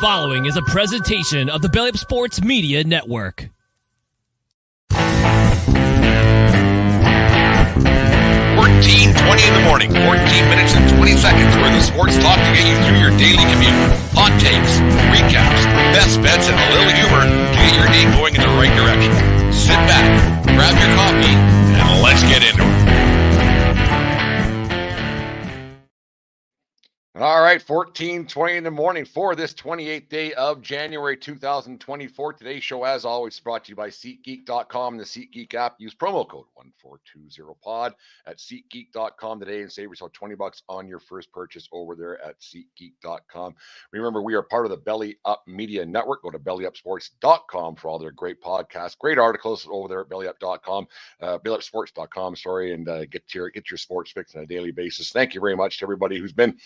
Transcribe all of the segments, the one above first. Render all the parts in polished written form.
following is a presentation of the Belly Up Sports Media Network. 14:20 in the morning, 14 minutes and 20 seconds worth of sports talk to get you through your daily commute. Hot takes, recaps, best bets, and a little humor to get your day going in the right direction. Sit back, grab your coffee, and let's get into it. All right, 14:20 in the morning for this 28th day of January 2024. Today's show, as always, is brought to you by SeatGeek.com and the SeatGeek app. Use promo code 1420pod at SeatGeek.com today and save yourself $20 on your first purchase over there at SeatGeek.com. Remember, we are part of the Belly Up Media Network. Go to BellyUpSports.com for all their great podcasts, great articles over there at BellyUp.com, BellyUpSports.com, and get your sports fix on a daily basis. Thank you very much to everybody who's been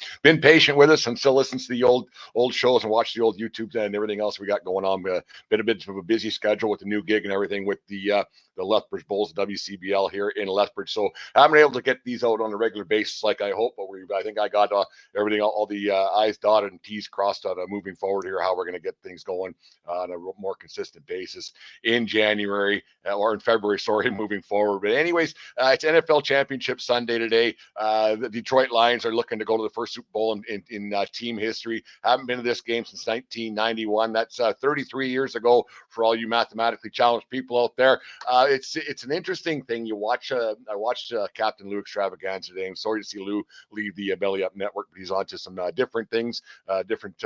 patient with us and still listens to the old shows and watch the old YouTube and everything else we got going on. Been a bit of a busy schedule with the new gig and everything with the Lethbridge Bulls, WCBL here in Lethbridge. So I haven't been able to get these out on a regular basis like I hope, but I think I got everything, all the I's dotted and T's crossed out moving forward here, how we're going to get things going on a more consistent basis in January or in February, moving forward. But anyways, it's NFL Championship Sunday today. The Detroit Lions are looking to go to the first Super Bowl in team history. Haven't been to this game since 1991. That's 33 years ago for all you mathematically challenged people out there. It's an interesting thing. You watch. I watched Captain Lou Extravaganza today. I'm sorry to see Lou leave the Belly Up Network, but he's on to some different things, different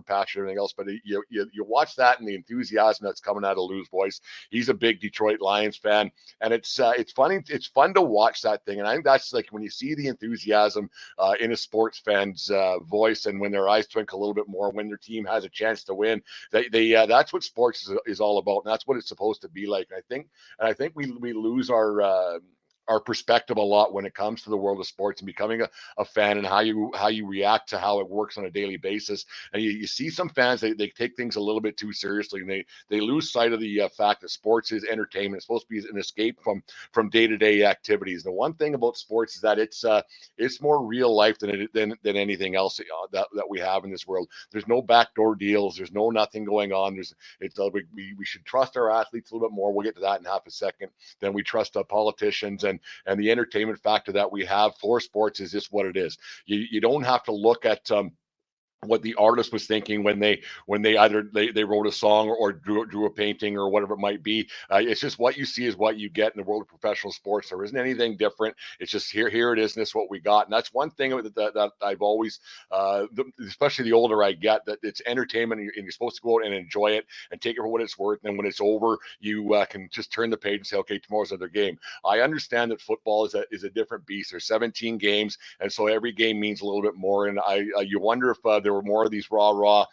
passion, everything else. But you watch that and the enthusiasm that's coming out of Lou's voice. He's a big Detroit Lions fan, and it's funny. It's fun to watch that thing, and I think that's like when you see the enthusiasm in a sports fan's voice, and when their eyes twinkle a little bit more when their team has a chance to win. That's what sports is all about, and that's what it's supposed to be like. And I think we lose our perspective a lot when it comes to the world of sports and becoming a fan and how you react to how it works on a daily basis. And you see some fans, they take things a little bit too seriously, and they lose sight of the fact that sports is entertainment. It's supposed to be an escape from day-to-day activities. The one thing about sports is that it's more real life than anything else that we have in this world. There's no backdoor deals. There's nothing going on. We should trust our athletes a little bit more. We'll get to that in half a second. Then we trust politicians, and the entertainment factor that we have for sports is just what it is. You don't have to look at what the artist was thinking when they either they wrote a song or drew a painting or whatever it might be. It's just what you see is what you get in the world of professional sports. There isn't anything different. It's just here it is, and this is what we got. And that's one thing that I've always, especially the older I get, that it's entertainment, and you're supposed to go out and enjoy it and take it for what it's worth. And when it's over, you can just turn the page and say, okay, tomorrow's another game. I understand that football is a different beast. There's 17 games, and so every game means a little bit more. And you wonder if there were more of these raw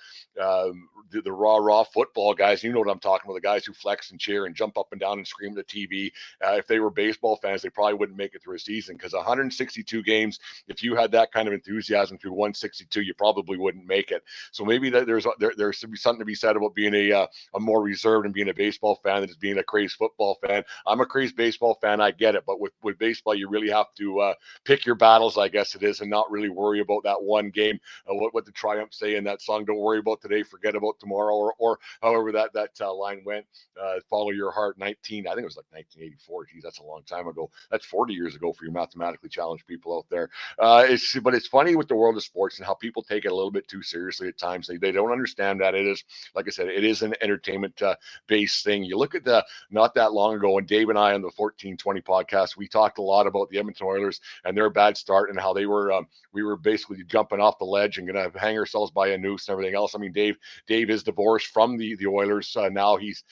football guys. You know what I'm talking about, the guys who flex and cheer and jump up and down and scream at the TV. If they were baseball fans, they probably wouldn't make it through a season, because 162 games, if you had that kind of enthusiasm through 162, you probably wouldn't make it. So maybe there should be something to be said about being a more reserved and being a baseball fan than just being a crazy football fan. I'm a crazy baseball fan, I get it, but with baseball, you really have to pick your battles, I guess it is, and not really worry about that one game. What the Triumph say in that song, don't worry about today, forget about tomorrow, or however that line went. Follow your heart. I think it was like 1984. Geez, that's a long time ago. That's 40 years ago for you mathematically challenged people out there. But it's funny with the world of sports and how people take it a little bit too seriously at times. They don't understand that it is, like I said, it is an entertainment based thing. You look at not that long ago, and Dave and I on the 1420 podcast, we talked a lot about the Edmonton Oilers and their bad start and how we were basically jumping off the ledge and going to hang ourselves by a noose and everything else. I mean, Dave is divorced from the Oilers. Now he's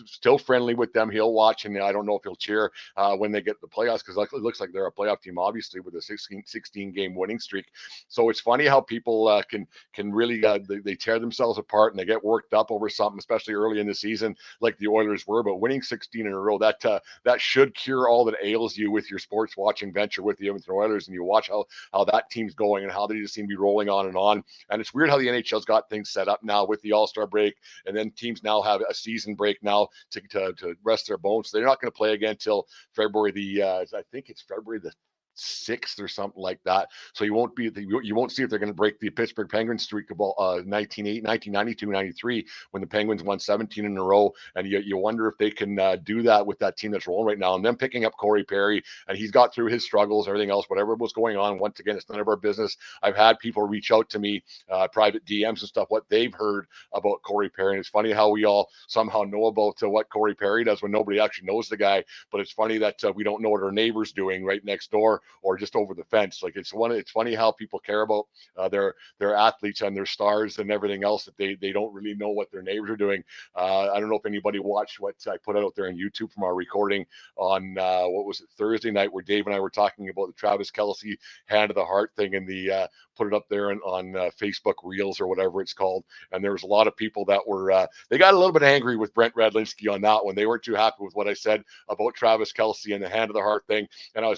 still friendly with them. He'll watch, and I don't know if he'll cheer when they get the playoffs, because it looks like they're a playoff team, obviously, with a 16 game winning streak. So it's funny how people can really they tear themselves apart and they get worked up over something, especially early in the season, like the Oilers were. But winning 16 in a row, that should cure all that ails you with your sports watching venture with the Edmonton Oilers, and you watch how that team's going and how they just seem to be rolling on and on. And it's weird how the NHL's got things set up now with the All-Star break, and then teams now have a season break now to rest their bones. So they're not going to play again until February I think it's February the sixth or something like that. So you won't see if they're going to break the Pittsburgh Penguins streak of 1992, 93 when the Penguins won 17 in a row. And you wonder if they can do that with that team that's rolling right now. And then picking up Corey Perry, and he's got through his struggles, everything else, whatever was going on. Once again, it's none of our business. I've had people reach out to me, private DMs and stuff, what they've heard about Corey Perry. And it's funny how we all somehow know about what Corey Perry does when nobody actually knows the guy. But it's funny that we don't know what our neighbor's doing right next door or just over the fence. Like it's funny how people care about their athletes and their stars and everything else, that they don't really know what their neighbors are doing. I don't know if anybody watched what I put out there on YouTube from our recording on what was it, Thursday night, where Dave and I were talking about the Travis Kelce hand of the heart thing, and the put it up there on Facebook Reels or whatever it's called. And there was a lot of people that were they got a little bit angry with Brent Radlinski on that one. They weren't too happy with what I said about Travis Kelce and the hand of the heart thing. And I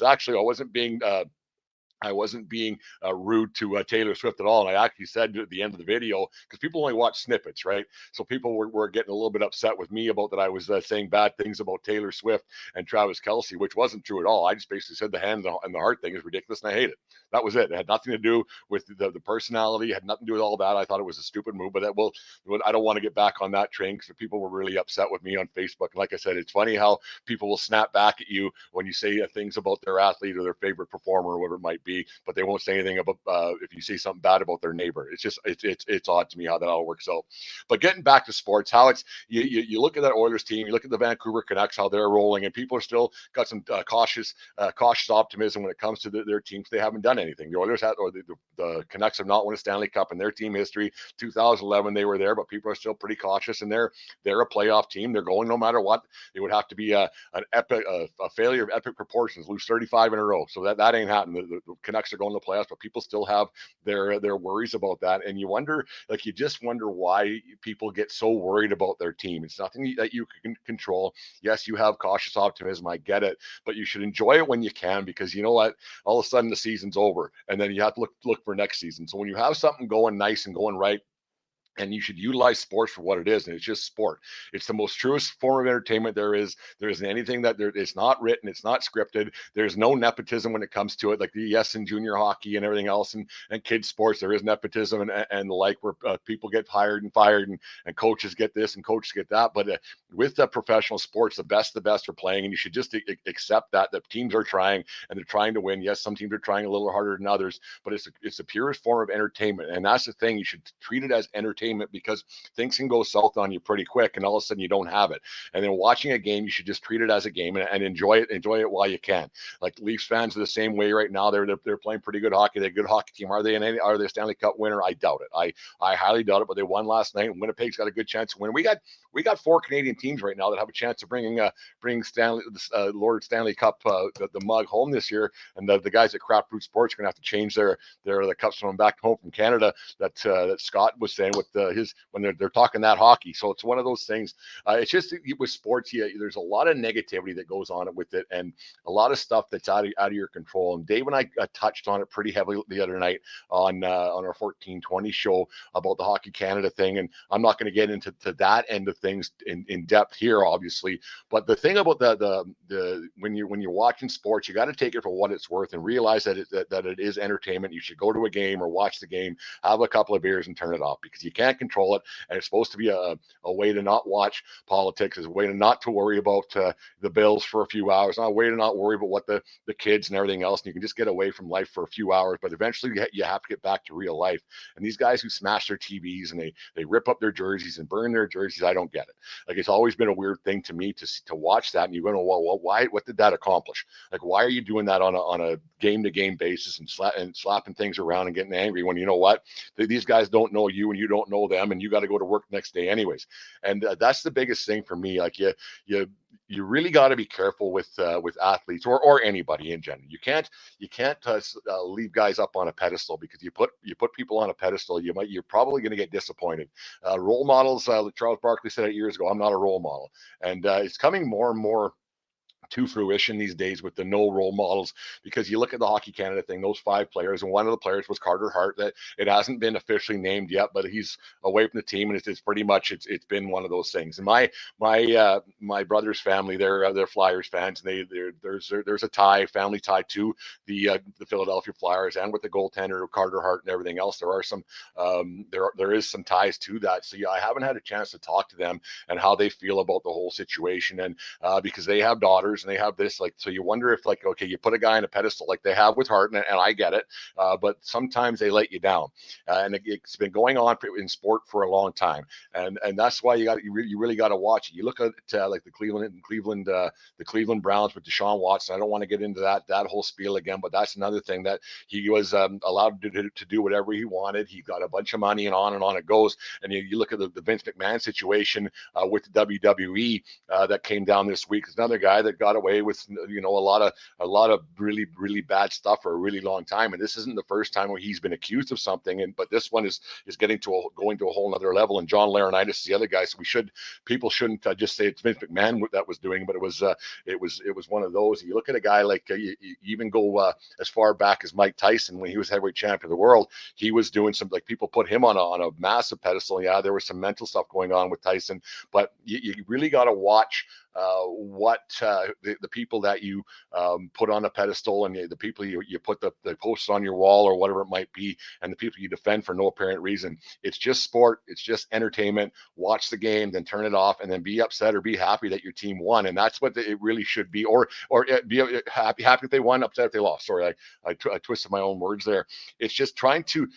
wasn't being rude to Taylor Swift at all. And I actually said at the end of the video, because people only watch snippets, right? So people were getting a little bit upset with me about that I was saying bad things about Taylor Swift and Travis Kelce, which wasn't true at all. I just basically said the hand and the heart thing is ridiculous and I hate it. That was it. It had nothing to do with the personality. It had nothing to do with all that. I thought it was a stupid move, but I don't want to get back on that train because people were really upset with me on Facebook. And like I said, it's funny how people will snap back at you when you say things about their athlete or their favorite performer or whatever it might be, but they won't say anything about if you say something bad about their neighbor. It's just it's odd to me how that all works out. But getting back to sports, how it's you look at that Oilers team, you look at the Vancouver Canucks, how they're rolling, and people are still got some cautious optimism when it comes to their teams. They haven't done anything. The Oilers or the Canucks have not won a Stanley Cup in their team history. 2011 they were there, but people are still pretty cautious, and they're a playoff team. They're going no matter what. It would have to be a failure of epic proportions, lose 35 in a row. So that ain't happening. The Canucks are going to the playoffs, but people still have their worries about that. And you just wonder why people get so worried about their team. It's nothing that you can control. Yes, you have cautious optimism. I get it, but you should enjoy it when you can, because you know what? All of a sudden the season's over, and then you have to look for next season. So when you have something going nice and going right, and you should utilize sports for what it is, and it's just sport. It's the most truest form of entertainment there is. There isn't anything that it's not written, it's not scripted. There's no nepotism when it comes to it, like in junior hockey and everything else, and kids sports. There is nepotism and the like, where people get hired and fired, and coaches get this and coaches get that. But with the professional sports, the best are playing, and you should just accept that teams are trying and they're trying to win. Yes, some teams are trying a little harder than others, but it's the purest form of entertainment, and that's the thing. You should treat it as entertainment, because things can go south on you pretty quick, and all of a sudden you don't have it. And then watching a game, you should just treat it as a game and enjoy it while you can. Like Leafs fans are the same way right now. They're playing pretty good hockey. They're a good hockey team. Are they a Stanley Cup winner? I doubt it. I highly doubt it. But they won last night, and Winnipeg's got a good chance to win. We got 4 Canadian teams right now that have a chance of bringing Lord Stanley Cup the mug home this year. And the guys at Craft Root Sports are going to have to change the cups from back home from Canada. That Scott was saying with when they're talking that hockey. So it's one of those things. It's just with sports, there's a lot of negativity that goes on with it, and a lot of stuff that's out of your control. And Dave and I touched on it pretty heavily the other night on our 1420 show about the Hockey Canada thing. And I'm not going to get into that end of things in depth here, obviously. But the thing about the when you're watching sports, you got to take it for what it's worth and realize that it is entertainment. You should go to a game or watch the game, have a couple of beers, and turn it off, because you can't control it. And it's supposed to be a way to not watch politics, is a way to not to worry about the bills for a few hours, not a way to not worry about what the kids and everything else. And you can just get away from life for a few hours, but eventually you have to get back to real life. And these guys who smash their TVs and they rip up their jerseys and burn their jerseys, I don't get it. Like, it's always been a weird thing to me to watch that, and you're going, well, why? What did that accomplish? Like, why are you doing that on a game-to-game basis and slapping things around and getting angry when you know what? These guys don't know you and you don't know them, and you got to go to work the next day anyways. And that's the biggest thing for me. Like, you really got to be careful with athletes or anybody in general. You can't leave guys up on a pedestal, because you put people on a pedestal, you're probably going to get disappointed. Role models, Charles Barkley said it years ago, I'm not a role model. And it's coming more and more to fruition these days with the no role models, because you look at the Hockey Canada thing, those 5 players, and one of the players was Carter Hart. That it hasn't been officially named yet, but he's away from the team, and it's pretty much it's been one of those things. And my brother's family, they're Flyers fans, and there's a family tie to the Philadelphia Flyers, and with the goaltender Carter Hart and everything else, there are some there is some ties to that. So yeah, I haven't had a chance to talk to them and how they feel about the whole situation, and because they have daughters and they have this, like, so you wonder if, like, okay, you put a guy on a pedestal like they have with Hart, and I get it, but sometimes they let you down, and it's been going on in sport for a long time, and that's why you really got to watch it. You look at like the Cleveland Browns with Deshaun Watson. I don't want to get into that whole spiel again, but that's another thing, that he was allowed to do whatever he wanted. He got a bunch of money, and on it goes. And you look at the Vince McMahon situation with the WWE that came down this week. Is another guy that got away with a lot of really bad stuff for a really long time. And this isn't the first time where he's been accused of something. But this one is going to a whole nother level. And John Laurinaitis is the other guy. So people shouldn't just say it's Vince McMahon that was doing, but it was one of those. You look at a guy like you even go as far back as Mike Tyson when he was heavyweight champion of the world. He was doing some, like, people put him on a massive pedestal. Yeah, there was some mental stuff going on with Tyson, but you really got to watch what the people that you put on a pedestal, and the people you put the posts on your wall or whatever it might be, and the people you defend for no apparent reason. It's just sport. It's just entertainment. Watch the game, then turn it off, and then be upset or be happy that your team won. And that's what it really should be. Or be happy if they won, upset if they lost. Sorry, I twisted my own words there. It's just trying to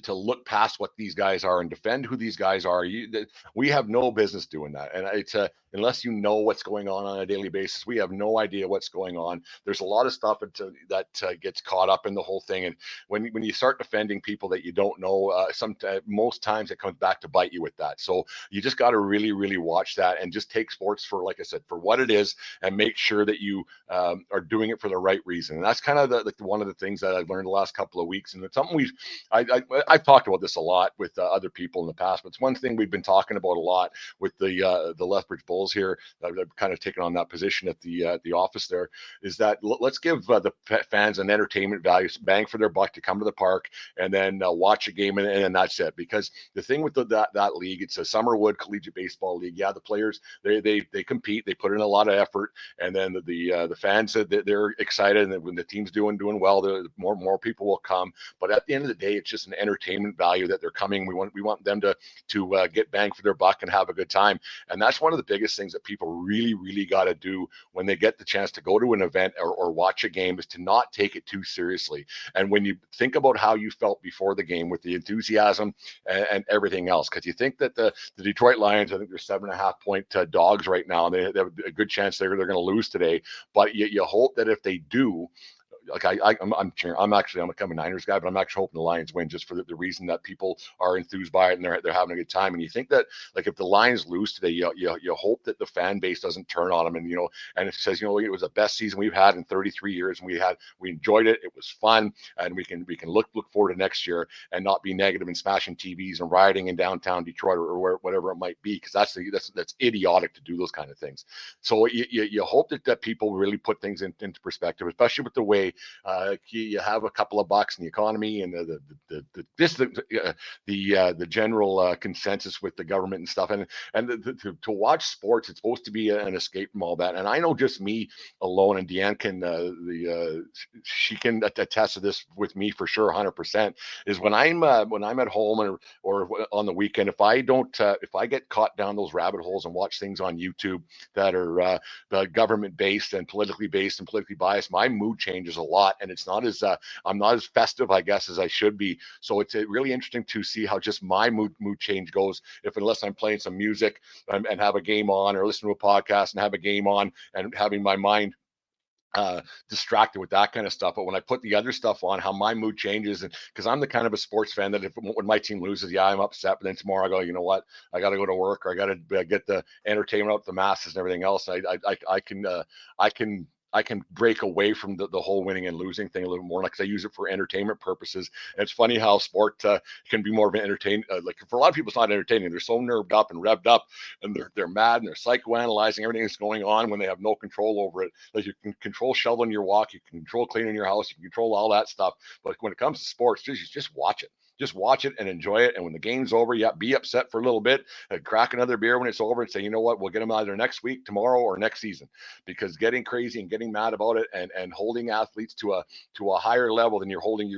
look past what these guys are and defend who these guys are. We have no business doing that, and it's unless you know what's going on a daily basis, we have no idea what's going on. There's a lot of stuff that gets caught up in the whole thing, and when you start defending people that you don't know, most times it comes back to bite you with that. So you just got to really watch that, and just take sports for, like I said, for what it is, and make sure that you are doing it for the right reason. And that's kind of one of the things that I've learned the last couple of weeks, and it's something I've talked about this a lot with other people in the past, but it's one thing we've been talking about a lot with the Lethbridge Bulls here. I've kind of taken on that position at the office there, is that let's give the fans an entertainment value, bang for their buck, to come to the park and then watch a game, and that's it. Because the thing with that league, it's a Summerwood Collegiate Baseball League. Yeah, the players they compete, they put in a lot of effort, and then the fans, they're excited, and when the team's doing well, the more people will come. But at the end of the day, it's just an entertainment value that they're coming. We want them to get bang for their buck and have a good time. And that's one of the biggest things that people really got to do when they get the chance to go to an event or watch a game, is to not take it too seriously. And when you think about how you felt before the game with the enthusiasm and everything else, because you think that the Detroit Lions, I think they're 7.5 point dogs right now, and they have a good chance they're going to lose today. But you hope that if they do, like I'm a Niners guy, but I'm actually hoping the Lions win, just for the reason that people are enthused by it and they're having a good time. And you think that, like, if the Lions lose today, you hope that the fan base doesn't turn on them, and it says, it was the best season we've had in 33 years, and we enjoyed it. It was fun, and we can look forward to next year, and not be negative and smashing TVs and rioting in downtown Detroit or whatever it might be, because that's idiotic to do those kind of things. So you hope that people really put things into perspective, especially with the way you have a couple of bucks in the economy, and the general consensus with the government and stuff, and to watch sports, it's supposed to be an escape from all that. And I know just me alone, and Deanne can she can attest to this with me for sure, 100%, is when I'm at home or on the weekend, if I get caught down those rabbit holes and watch things on YouTube that are government based and politically biased, my mood changes a lot, and it's not as I'm not as festive, I guess, as I should be. So it's really interesting to see how just my mood change goes, unless I'm playing some music and have a game on, or listen to a podcast and have a game on, and having my mind distracted with that kind of stuff. But when I put the other stuff on, how my mood changes, and because I'm the kind of a sports fan that when my team loses, yeah, I'm upset, but then tomorrow I go, you know what, I got to go to work, or I got to get the entertainment out to the masses and everything else. I can break away from the whole winning and losing thing a little more, because I use it for entertainment purposes. And it's funny how sport can be more of an entertainment. Like for a lot of people, it's not entertaining. They're so nerved up and revved up, and they're mad and they're psychoanalyzing everything that's going on when they have no control over it. Like you can control shoveling your walk, you can control cleaning your house, you can control all that stuff. But when it comes to sports, just watch it. Just watch it and enjoy it. And when the game's over, yeah, be upset for a little bit, crack another beer when it's over, and say, you know what, we'll get them either next week, tomorrow, or next season. Because getting crazy and getting mad about it, and holding athletes to a higher level than you're holding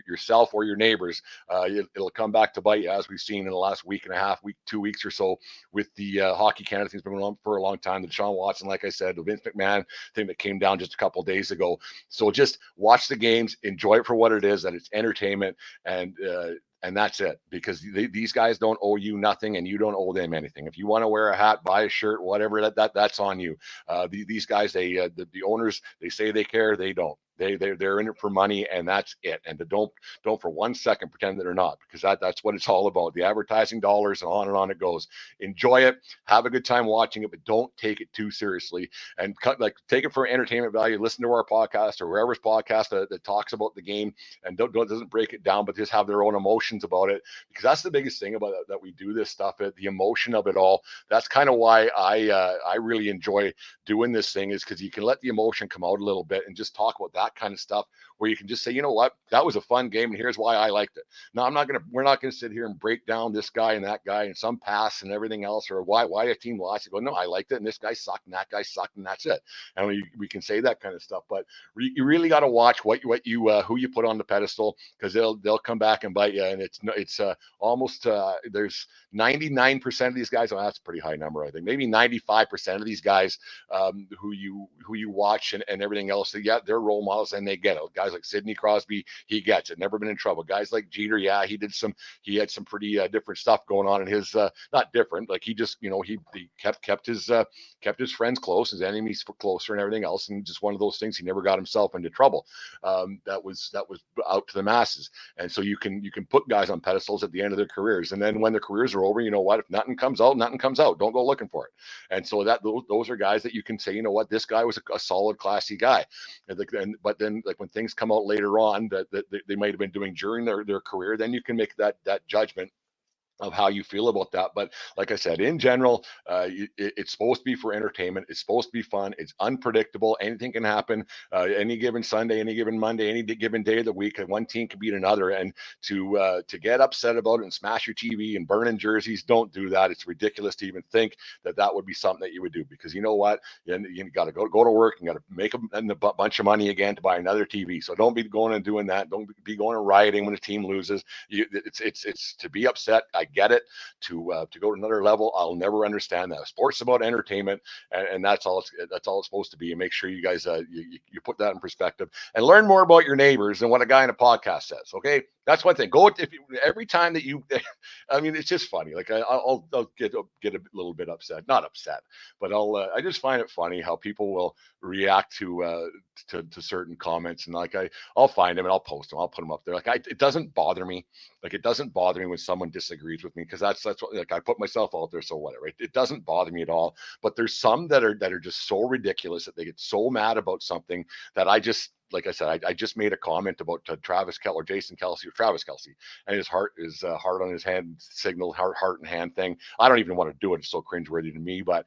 yourself or your neighbors, it'll come back to bite you, as we've seen in the last week and a half, 2 weeks or so, with the Hockey Canada thing's been going on for a long time. The Deshaun Watson, like I said, the Vince McMahon thing that came down just a couple of days ago. So just watch the games, enjoy it for what it is, that it's entertainment, and that's it, because these guys don't owe you nothing, and you don't owe them anything. If you want to wear a hat, buy a shirt, whatever, that's on you. These guys, the owners, they say they care, they don't. They're in it for money, and that's it. And don't for 1 second pretend that they're not, because that's what it's all about. The advertising dollars, and on it goes. Enjoy it, have a good time watching it, but don't take it too seriously. And take it for entertainment value. Listen to our podcast or wherever's podcast that talks about the game, and doesn't break it down, but just have their own emotions about it. Because that's the biggest thing about it, that we do this stuff. The emotion of it all. That's kind of why I really enjoy doing this thing, is because you can let the emotion come out a little bit and just talk about that kind of stuff, where you can just say, you know what, that was a fun game, and here's why I liked it. Now, we're not gonna sit here and break down this guy and that guy and some pass and everything else, or why a team lost. You go, no, I liked it, and this guy sucked and that guy sucked, and that's it. And we can say that kind of stuff, but you really got to watch what you who you put on the pedestal, because they'll come back and bite you. And it's almost there's 99% of these guys. Oh, that's a pretty high number, I think. Maybe 95% of these guys who you watch and everything else. So yeah, they're role models, and they get it. Guys like Sidney Crosby, he gets it. Never been in trouble. Guys like Jeter, yeah, he had some pretty different stuff going on in his not different. Like he just he kept his friends close, his enemies closer, and everything else. And just one of those things, he never got himself into trouble. That was out to the masses. And so you can put guys on pedestals at the end of their careers, and then when their careers are over, you know what? If nothing comes out, nothing comes out. Don't go looking for it. And so those are guys that you can say, you know what, this guy was a solid, classy guy. But then, like when things come out later on that they might have been doing during their career, then you can make that judgment of how you feel about that. But like I said, in general, it's supposed to be for entertainment. It's supposed to be fun. It's unpredictable. Anything can happen any given Sunday, any given Monday, any given day of the week. One team can beat another, and to get upset about it and smash your TV and burn in jerseys, don't do that. It's ridiculous to even think that would be something that you would do, because you know what, you got to go to work and got to make a bunch of money again to buy another TV. So don't be going and doing that. Don't be going and rioting when the team loses. It's to be upset. I get it. To go to another level, I'll never understand that. Sports about entertainment, and that's all it's supposed to be. And make sure you guys you put that in perspective and learn more about your neighbors than what a guy in a podcast says. Okay, that's one thing. Every time that you, I mean, it's just funny. Like I'll get a little bit upset, not upset, but I just find it funny how people will react to certain comments, and like I'll find them and I'll post them. I'll put them up there. Like it doesn't bother me. Like it doesn't bother me when someone disagrees with me, because that's what, like, I put myself out there, so whatever. It doesn't bother me at all. But there's some that are just so ridiculous that they get so mad about something that I just, like I said, I just made a comment about Travis Kelce or Jason Kelce or Travis Kelce, and his heart on his hand signal, heart and hand thing. I don't even want to do it. It's so cringeworthy to me. But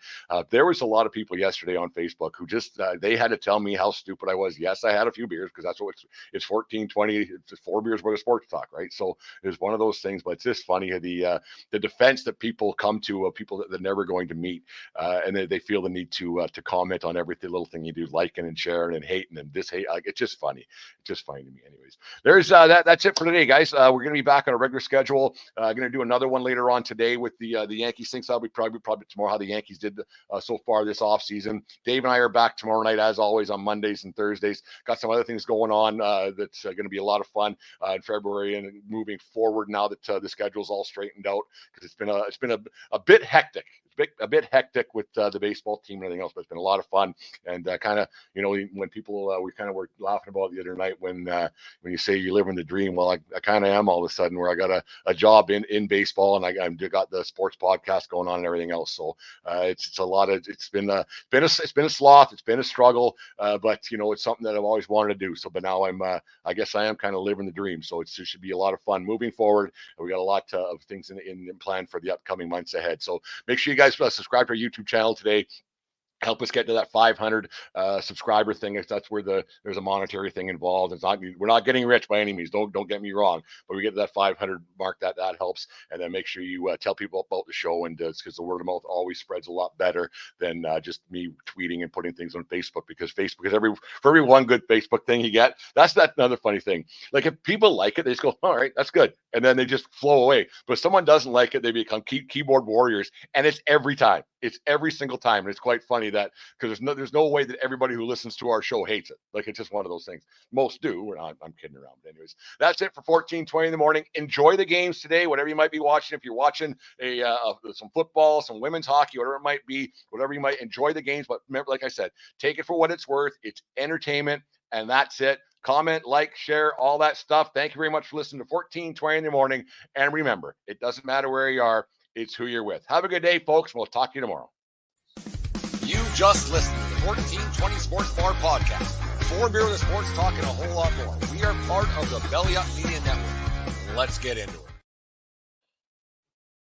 there was a lot of people yesterday on Facebook who just they had to tell me how stupid I was. Yes, I had a few beers, because that's what it's 14, 20, it's 4 beers worth of sports talk, right? So it's one of those things. But it's just funny the defense that people come to of people that they're never going to meet, and they feel the need to comment on every little thing you do, liking and sharing and hating and this hate. Like, it's just funny. It's just funny to me. Anyways, there's that's it for today, guys. We're going to be back on a regular schedule. Going to do another one later on today with the Yankees things. That'll be probably tomorrow, how the Yankees did so far this offseason. Dave and I are back tomorrow night, as always, on Mondays and Thursdays. Got some other things going on that's going to be a lot of fun in February and moving forward now that the schedule's all straightened out, because it's been a bit hectic. a bit hectic with the baseball team and everything else, but it's been a lot of fun. And kind of, when people, we kind of were laughing about the other night when you say you're living the dream. Well, I kind of am all of a sudden, where I got a job in baseball, and I got the sports podcast going on and everything else. So it's a lot of, it's been a sloth, it's been a struggle, but it's something that I've always wanted to do. So, but now I guess I am kind of living the dream. So it should be a lot of fun moving forward. We got a lot of things in plan for the upcoming months ahead. So make sure you guys subscribe to our YouTube channel today. Help us get to that 500 subscriber thing. That's where there's a monetary thing involved. We're not getting rich by any means. Don't get me wrong. But we get to that 500 mark, that helps. And then make sure you tell people about the show, and because the word of mouth always spreads a lot better than just me tweeting and putting things on Facebook. Because for every one good Facebook thing you get, that's another funny thing. Like, if people like it, they just go, all right, that's good, and then they just flow away. But if someone doesn't like it, they become keyboard warriors, and it's every time. It's every single time, and it's quite funny that, because there's no way that everybody who listens to our show hates it. Like, it's just one of those things. Most do. I'm kidding around. But anyways, that's it for 1420 in the morning. Enjoy the games today, whatever you might be watching. If you're watching some football, some women's hockey, whatever it might be, whatever you might, enjoy the games. But remember, like I said, take it for what it's worth. It's entertainment, and that's it. Comment, like, share, all that stuff. Thank you very much for listening to 1420 in the morning. And remember, it doesn't matter where you are. It's who you're with. Have a good day, folks. We'll talk to you tomorrow. You just listened to the 1420 Sports Bar Podcast. 4 beer with sports talking a whole lot more. We are part of the Belly Up Media Network. Let's get into it.